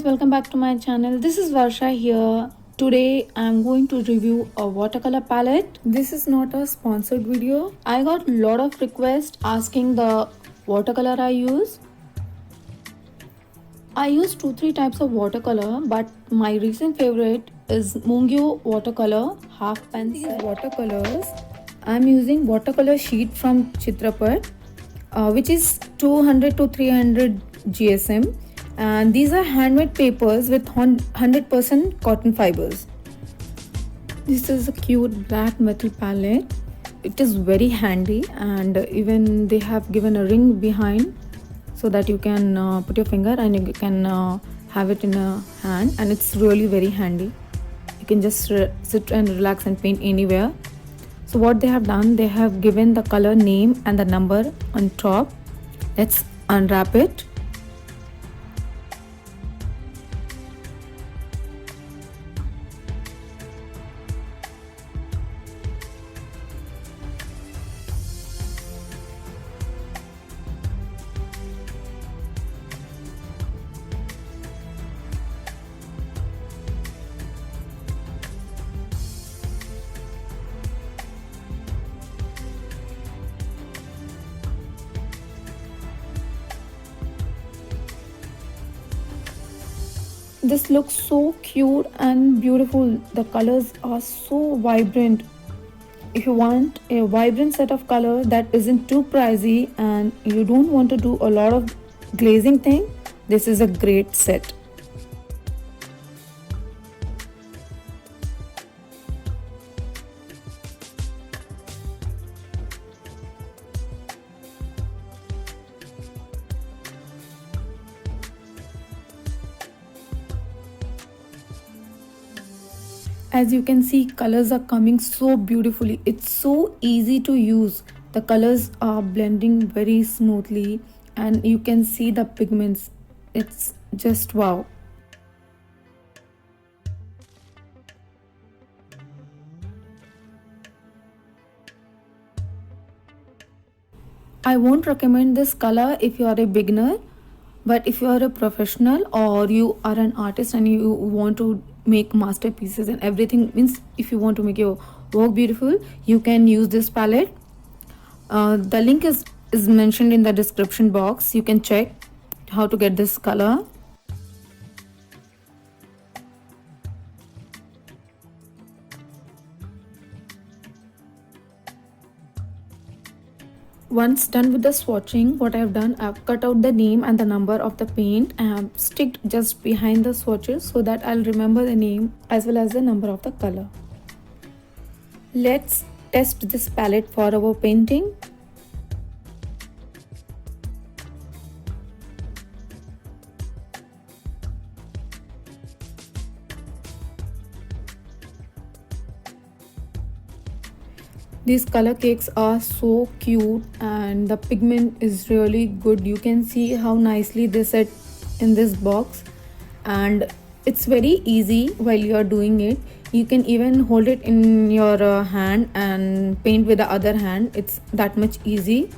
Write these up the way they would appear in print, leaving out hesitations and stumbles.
guys, welcome back to my channel. This is Varsha here. Today I'm going to review a watercolor palette. This is not a sponsored video. I got a lot of requests asking the watercolor I use. I use 2-3 types of watercolor, but my recent favorite is Mungyo watercolor half pencil. These watercolors, I'm using watercolor sheet from Chitrapat, which is 200 to 300 GSM, and these are handmade papers with 100% cotton fibers. This is a cute black metal palette. It is very handy, and even they have given a ring behind so that you can put your finger and you can have it in a hand, and it's really very handy. You can just sit and relax and paint anywhere. So what they have done, they have given the color name and the number on top. Let's unwrap it. This looks so cute and beautiful. The colors are so vibrant. If you want a vibrant set of color that isn't too pricey and you don't want to do a lot of glazing thing, this is a great set. As you can see, colors are coming so beautifully. It's so easy to use. The colors are blending very smoothly and you can see the pigments. It's just wow. I won't recommend this color if you are a beginner, but if you are a professional or you are an artist and you want to make masterpieces and everything, means if you want to make your work beautiful, you can use this palette. The link is mentioned in the description box. You can check how to get this color. Once done with the swatching, what I've done, I've cut out the name and the number of the paint and I've sticked just behind the swatches so that I'll remember the name as well as the number of the color. Let's test this palette for our painting. These color cakes are so cute and the pigment is really good. You can see how nicely they set in this box, and it's very easy while you are doing it. You can even hold it in your hand and paint with the other hand. It's that much easy.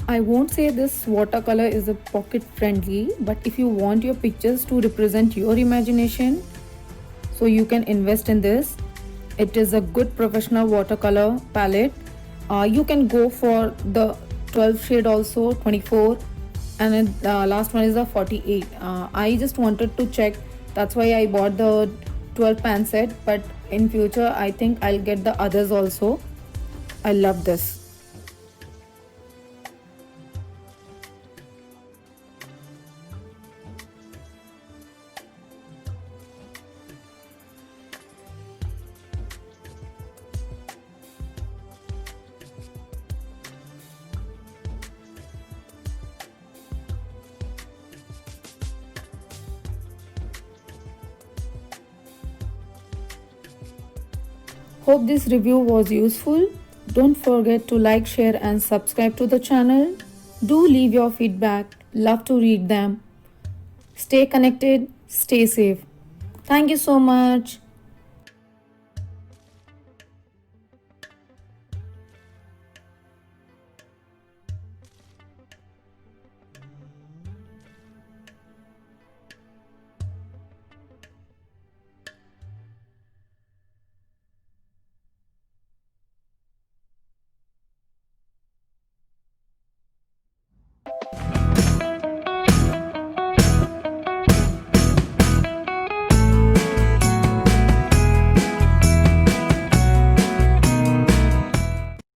I won't say this watercolor is a pocket friendly, but if you want your pictures to represent your imagination, so you can invest in this. It is a good professional watercolor palette. You can go for the 12 shade also, 24, and the last one is the 48. I just wanted to check, that's why I bought the 12 pan set, but in future I think I'll get the others also. I love this. Hope this review was useful. Don't forget to like, share and subscribe to the channel. Do leave your feedback. Love to read them. Stay connected, stay safe. Thank you so much.